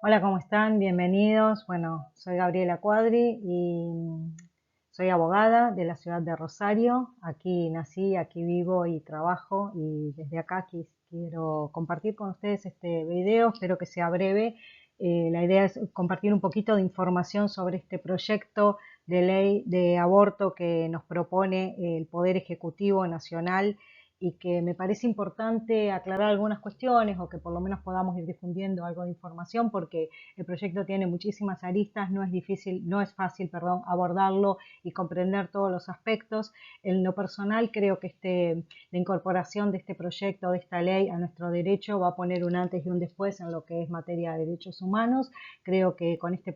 Hola, ¿cómo están? Bienvenidos. Bueno, soy Gabriela Cuadri y soy abogada de la ciudad de Rosario. Aquí nací, aquí vivo y trabajo y desde acá quiero compartir con ustedes este video. Espero que sea breve. La idea es compartir un poquito de información sobre este proyecto de ley de aborto que nos propone el Poder Ejecutivo Nacional y que me parece importante aclarar algunas cuestiones o que por lo menos podamos ir difundiendo algo de información porque el proyecto tiene muchísimas aristas, no es fácil, perdón, abordarlo y comprender todos los aspectos. En lo personal creo que la incorporación de este proyecto, de esta ley a nuestro derecho va a poner un antes y un después en lo que es materia de derechos humanos. Creo que con este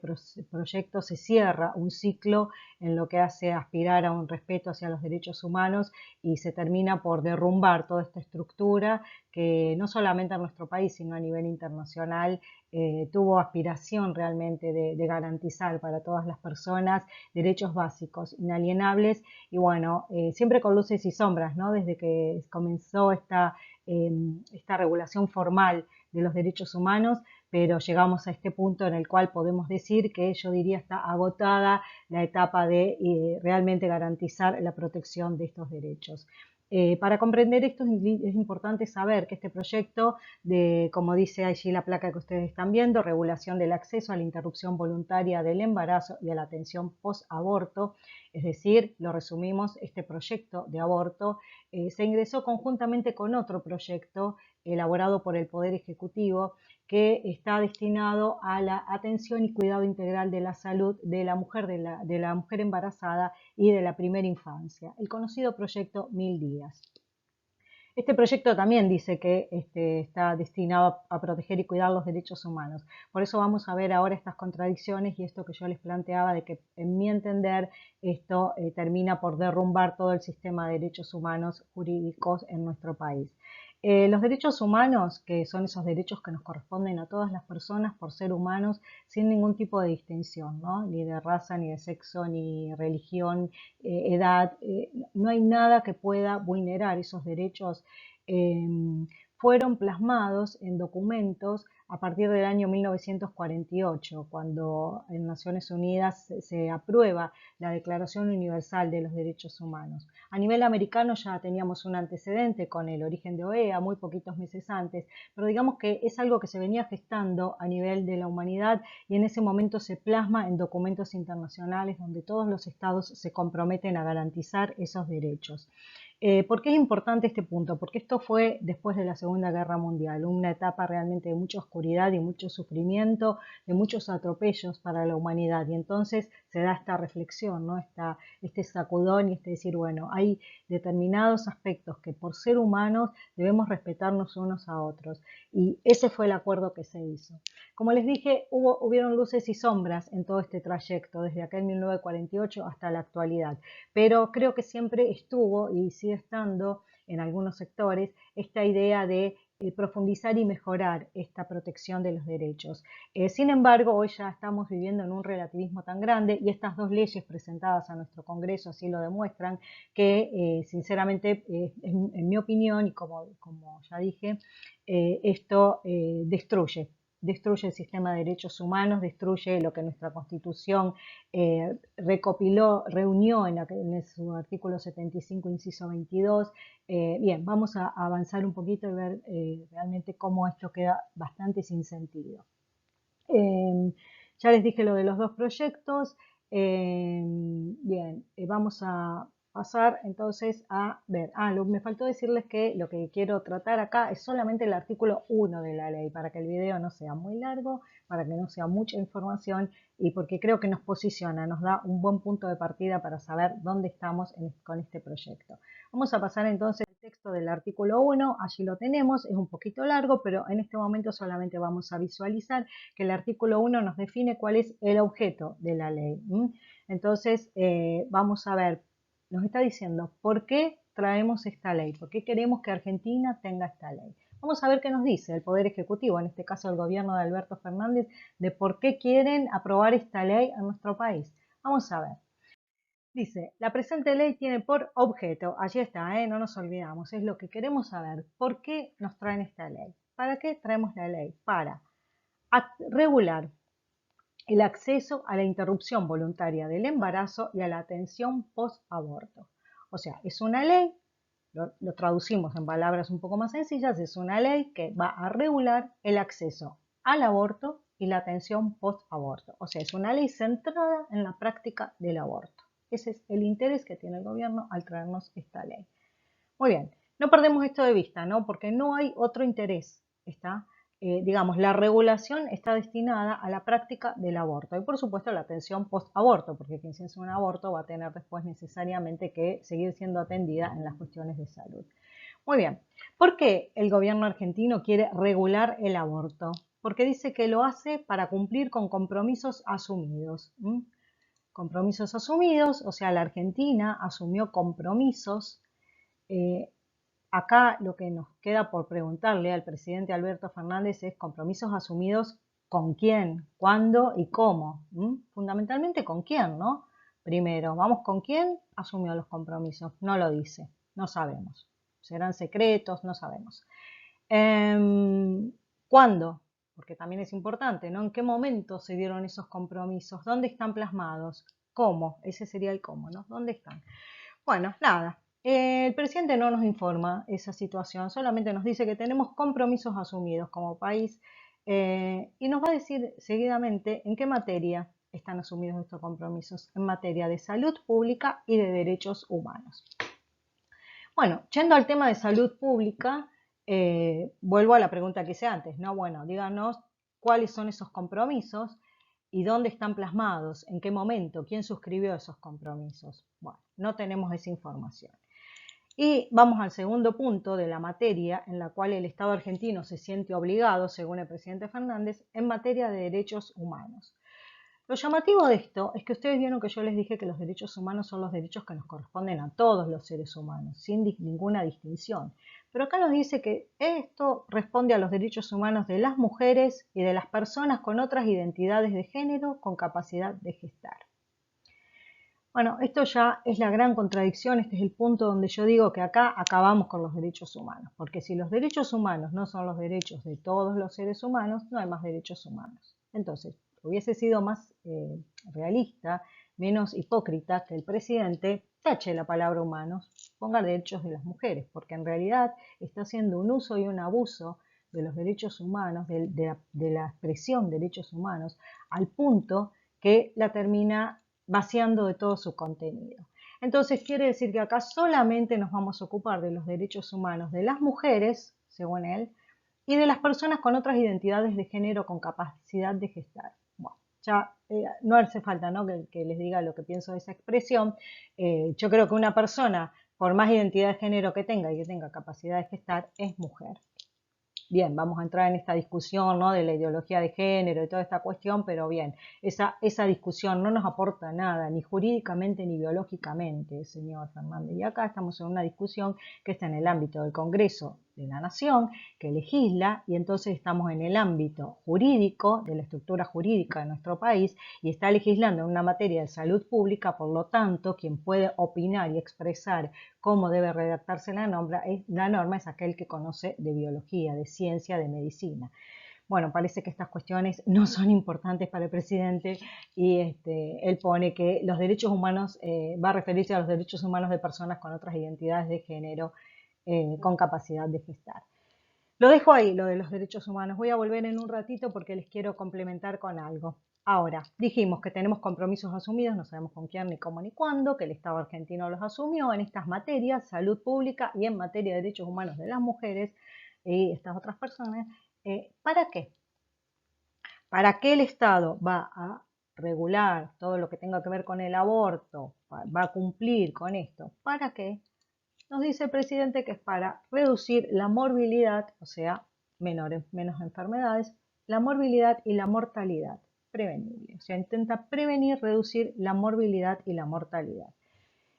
proyecto se cierra un ciclo en lo que hace aspirar a un respeto hacia los derechos humanos y se termina por derrumbar toda esta estructura que no solamente en nuestro país, sino a nivel internacional, tuvo aspiración realmente de garantizar para todas las personas derechos básicos, inalienables, y bueno, siempre con luces y sombras, ¿no? Desde que comenzó esta regulación formal de los derechos humanos, pero llegamos a este punto en el cual podemos decir que yo diría está agotada la etapa de realmente garantizar la protección de estos derechos. Para comprender esto es importante saber que este proyecto como dice allí la placa que ustedes están viendo, regulación del acceso a la interrupción voluntaria del embarazo y a la atención post-aborto, es decir, lo resumimos, este proyecto de aborto se ingresó conjuntamente con otro proyecto elaborado por el Poder Ejecutivo que está destinado a la atención y cuidado integral de la salud de la mujer, de la mujer embarazada y de la primera infancia, el conocido proyecto 1000 días. Este proyecto también dice que está destinado a proteger y cuidar los derechos humanos. Por eso vamos a ver ahora estas contradicciones y esto que yo les planteaba de que, en mi entender, esto termina por derrumbar todo el sistema de derechos humanos jurídicos en nuestro país. Los derechos humanos, que son esos derechos que nos corresponden a todas las personas por ser humanos, sin ningún tipo de distinción, ¿no? Ni de raza, ni de sexo, ni religión, edad, no hay nada que pueda vulnerar esos derechos. eh, Fueron plasmados en documentos a partir del año 1948, cuando en Naciones Unidas se aprueba la Declaración Universal de los Derechos Humanos. A nivel americano ya teníamos un antecedente con el origen de OEA, muy poquitos meses antes, pero digamos que es algo que se venía gestando a nivel de la humanidad y en ese momento se plasma en documentos internacionales donde todos los estados se comprometen a garantizar esos derechos. ¿Por qué es importante este punto? Porque esto fue después de la Segunda Guerra Mundial, una etapa realmente de mucha oscuridad y mucho sufrimiento, de muchos atropellos para la humanidad. Y entonces se da esta reflexión, ¿no? Este sacudón y este decir, bueno, hay determinados aspectos que por ser humanos debemos respetarnos unos a otros. Y ese fue el acuerdo que se hizo. Como les dije, hubieron luces y sombras en todo este trayecto, desde aquel 1948 hasta la actualidad, pero creo que siempre estuvo y sigue estando en algunos sectores esta idea de profundizar y mejorar esta protección de los derechos. Sin embargo, hoy ya estamos viviendo en un relativismo tan grande y estas dos leyes presentadas a nuestro Congreso así lo demuestran que, sinceramente, en mi opinión y como ya dije, esto destruye el sistema de derechos humanos, destruye lo que nuestra Constitución recopiló, reunió en su artículo 75, inciso 22. Bien, vamos a avanzar un poquito y ver realmente cómo esto queda bastante sin sentido. Ya les dije lo de los dos proyectos. Bien, vamos a pasar entonces a ver. Me faltó decirles que lo que quiero tratar acá es solamente el artículo 1 de la ley, para que el video no sea muy largo, para que no sea mucha información y porque creo que nos posiciona, nos da un buen punto de partida para saber dónde estamos con este proyecto. Vamos a pasar entonces al texto del artículo 1, allí lo tenemos, es un poquito largo, pero en este momento solamente vamos a visualizar que el artículo 1 nos define cuál es el objeto de la ley. Entonces, vamos a ver, nos está diciendo por qué traemos esta ley, por qué queremos que Argentina tenga esta ley. Vamos a ver qué nos dice el Poder Ejecutivo, en este caso el gobierno de Alberto Fernández, de por qué quieren aprobar esta ley en nuestro país. Vamos a ver. Dice, la presente ley tiene por objeto, allí está, no nos olvidamos, es lo que queremos saber, ¿por qué nos traen esta ley? ¿Para qué traemos la ley? Para regular el acceso a la interrupción voluntaria del embarazo y a la atención post-aborto. O sea, es una ley, lo traducimos en palabras un poco más sencillas, es una ley que va a regular el acceso al aborto y la atención post-aborto. O sea, es una ley centrada en la práctica del aborto. Ese es el interés que tiene el gobierno al traernos esta ley. Muy bien, no perdemos esto de vista, ¿no? Porque no hay otro interés, ¿está? Digamos, la regulación está destinada a la práctica del aborto y por supuesto a la atención post-aborto, porque quien se hace un aborto va a tener después necesariamente que seguir siendo atendida en las cuestiones de salud. Muy bien, ¿por qué el gobierno argentino quiere regular el aborto? Porque dice que lo hace para cumplir con compromisos asumidos. Compromisos asumidos, o sea, la Argentina asumió compromisos. Acá lo que nos queda por preguntarle al presidente Alberto Fernández es compromisos asumidos con quién, cuándo y cómo. Fundamentalmente con quién, ¿no? Primero, vamos con quién asumió los compromisos. No lo dice, no sabemos. Serán secretos, no sabemos. ¿Cuándo? Porque también es importante, ¿no? ¿En qué momento se dieron esos compromisos? ¿Dónde están plasmados? ¿Cómo? Ese sería el cómo, ¿no? ¿Dónde están? Bueno, nada. El presidente no nos informa esa situación, solamente nos dice que tenemos compromisos asumidos como país y nos va a decir seguidamente en qué materia están asumidos estos compromisos, en materia de salud pública y de derechos humanos. Bueno, yendo al tema de salud pública, vuelvo a la pregunta que hice antes, ¿no? Bueno, díganos cuáles son esos compromisos y dónde están plasmados, en qué momento, quién suscribió esos compromisos. Bueno, no tenemos esa información. Y vamos al segundo punto de la materia en la cual el Estado argentino se siente obligado, según el presidente Fernández, en materia de derechos humanos. Lo llamativo de esto es que ustedes vieron que yo les dije que los derechos humanos son los derechos que nos corresponden a todos los seres humanos, sin ninguna distinción. Pero acá nos dice que esto responde a los derechos humanos de las mujeres y de las personas con otras identidades de género con capacidad de gestar. Bueno, esto ya es la gran contradicción, este es el punto donde yo digo que acá acabamos con los derechos humanos, porque si los derechos humanos no son los derechos de todos los seres humanos, no hay más derechos humanos. Entonces, hubiese sido más realista, menos hipócrita que el presidente tache la palabra humanos, ponga derechos de las mujeres, porque en realidad está haciendo un uso y un abuso de los derechos humanos, de la expresión derechos humanos, al punto que la termina vaciando de todo su contenido. Entonces quiere decir que acá solamente nos vamos a ocupar de los derechos humanos de las mujeres, según él, y de las personas con otras identidades de género con capacidad de gestar. Bueno, ya no hace falta, ¿no?, que les diga lo que pienso de esa expresión. Yo creo que una persona, por más identidad de género que tenga y que tenga capacidad de gestar, es mujer. Bien, vamos a entrar en esta discusión, ¿no?, de la ideología de género y toda esta cuestión, pero bien, esa discusión no nos aporta nada, ni jurídicamente ni biológicamente, señor Fernández. Y acá estamos en una discusión que está en el ámbito del Congreso de la Nación, que legisla, y entonces estamos en el ámbito jurídico, de la estructura jurídica de nuestro país, y está legislando en una materia de salud pública, por lo tanto, quien puede opinar y expresar cómo debe redactarse la norma es aquel que conoce de biología, de ciencia, de medicina. Bueno, parece que estas cuestiones no son importantes para el presidente y él pone que los derechos humanos, va a referirse a los derechos humanos de personas con otras identidades de género con capacidad de gestar. Lo dejo ahí, lo de los derechos humanos. Voy a volver en un ratito porque les quiero complementar con algo. Ahora, dijimos que tenemos compromisos asumidos, no sabemos con quién, ni cómo, ni cuándo, que el Estado argentino los asumió en estas materias, salud pública y en materia de derechos humanos de las mujeres y estas otras personas. ¿Para qué? ¿Para qué el Estado va a regular todo lo que tenga que ver con el aborto? ¿Va a cumplir con esto? ¿Para qué? Nos dice el presidente que es para reducir la morbilidad, o sea, menos enfermedades, la morbilidad y la mortalidad prevenible. O sea, intenta prevenir, reducir la morbilidad y la mortalidad.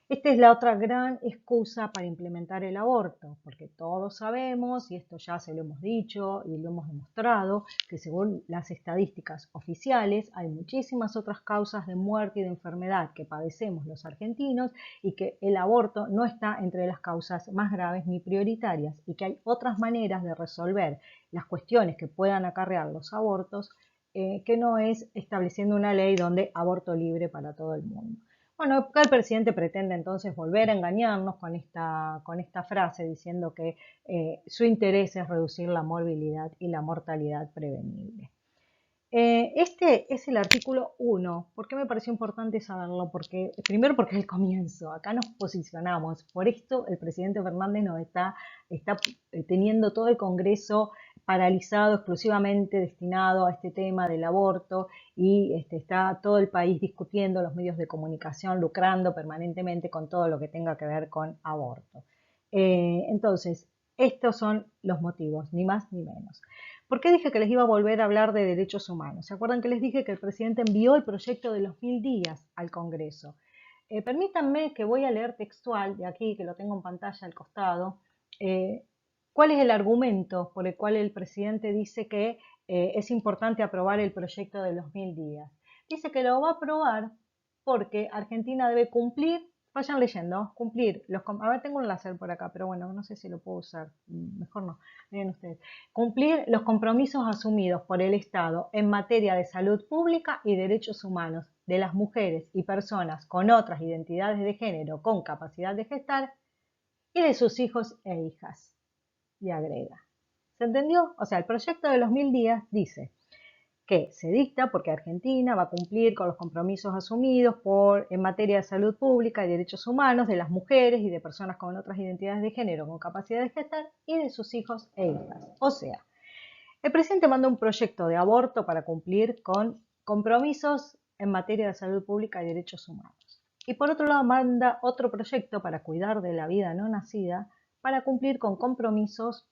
Esta es la otra gran excusa para implementar el aborto, porque todos sabemos, y esto ya se lo hemos dicho y lo hemos demostrado, que según las estadísticas oficiales hay muchísimas otras causas de muerte y de enfermedad que padecemos los argentinos y que el aborto no está entre las causas más graves ni prioritarias y que hay otras maneras de resolver las cuestiones que puedan acarrear los abortos que no es estableciendo una ley donde aborto libre para todo el mundo. Bueno, acá el presidente pretende entonces volver a engañarnos con esta frase diciendo que su interés es reducir la morbilidad y la mortalidad prevenible. Este es el artículo 1. ¿Por qué me pareció importante saberlo? Porque, primero porque es el comienzo, acá nos posicionamos. Por esto el presidente Fernández nos está teniendo todo el Congreso paralizado, exclusivamente destinado a este tema del aborto, y está todo el país discutiendo, los medios de comunicación lucrando permanentemente con todo lo que tenga que ver con aborto. Entonces, estos son los motivos, ni más ni menos. ¿Por qué dije que les iba a volver a hablar de derechos humanos? ¿Se acuerdan que les dije que el presidente envió el proyecto de los 1000 días al Congreso? Permítanme que voy a leer textual, de aquí, que lo tengo en pantalla al costado, eh, cuál es el argumento por el cual el presidente dice que es importante aprobar el proyecto de los 1000 días. Dice que lo va a aprobar porque Argentina debe cumplir, vayan leyendo, cumplir, a ver, tengo un láser por acá, pero bueno, no sé si lo puedo usar, mejor no, miren ustedes, cumplir los compromisos asumidos por el Estado en materia de salud pública y derechos humanos de las mujeres y personas con otras identidades de género con capacidad de gestar y de sus hijos e hijas. Y agrega. ¿Se entendió? O sea, el proyecto de los 1000 días dice que se dicta porque Argentina va a cumplir con los compromisos asumidos en materia de salud pública y derechos humanos de las mujeres y de personas con otras identidades de género con capacidad de gestar y de sus hijos e hijas. O sea, el presidente manda un proyecto de aborto para cumplir con compromisos en materia de salud pública y derechos humanos. Y por otro lado manda otro proyecto para cuidar de la vida no nacida para cumplir con compromisos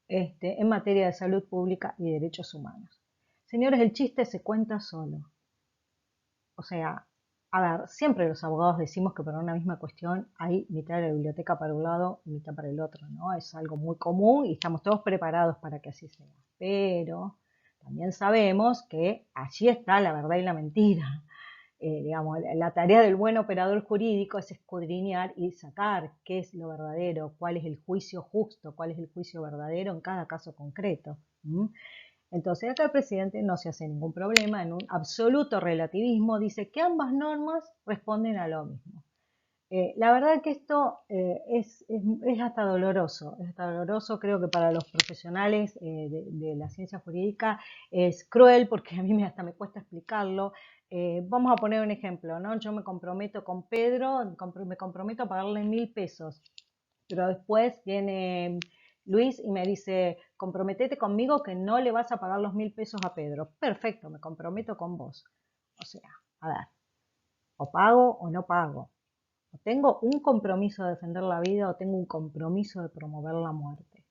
en materia de salud pública y derechos humanos. Señores, el chiste se cuenta solo. O sea, a ver, siempre los abogados decimos que para una misma cuestión hay mitad de la biblioteca para un lado y mitad para el otro, ¿no? Es algo muy común y estamos todos preparados para que así sea. Pero también sabemos que allí está la verdad y la mentira. Digamos, la tarea del buen operador jurídico es escudriñar y sacar qué es lo verdadero, cuál es el juicio justo, cuál es el juicio verdadero en cada caso concreto. Entonces acá el presidente no se hace ningún problema, en un absoluto relativismo, dice que ambas normas responden a lo mismo. La verdad que esto es hasta doloroso, creo que para los profesionales de la ciencia jurídica es cruel porque a mí hasta me cuesta explicarlo. Vamos a poner un ejemplo, ¿no? Yo me comprometo con Pedro, me comprometo a pagarle 1000 pesos, pero después viene Luis y me dice, comprometete conmigo que no le vas a pagar los 1000 pesos a Pedro. Perfecto, me comprometo con vos. O sea, a ver, o pago o no pago. O tengo un compromiso de defender la vida o tengo un compromiso de promover la muerte.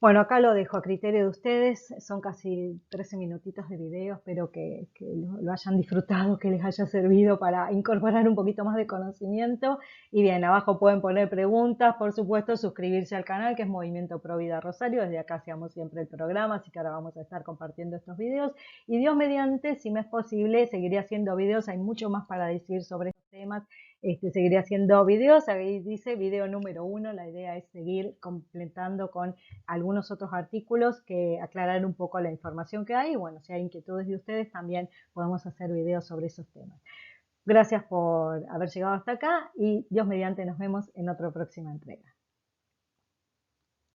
Bueno, acá lo dejo a criterio de ustedes. Son casi 13 minutitos de video. Espero que lo hayan disfrutado, que les haya servido para incorporar un poquito más de conocimiento. Y bien, abajo pueden poner preguntas. Por supuesto, suscribirse al canal, que es Movimiento Pro Vida Rosario. Desde acá hacemos siempre el programa, así que ahora vamos a estar compartiendo estos videos. Y Dios mediante, si me es posible, seguiré haciendo videos. Hay mucho más para decir sobre estos temas. Seguiré haciendo videos. Ahí dice video número 1. La idea es seguir completando con algunos otros artículos que aclarar un poco la información que hay. Bueno, si hay inquietudes de ustedes, también podemos hacer videos sobre esos temas. Gracias por haber llegado hasta acá y Dios mediante nos vemos en otra próxima entrega.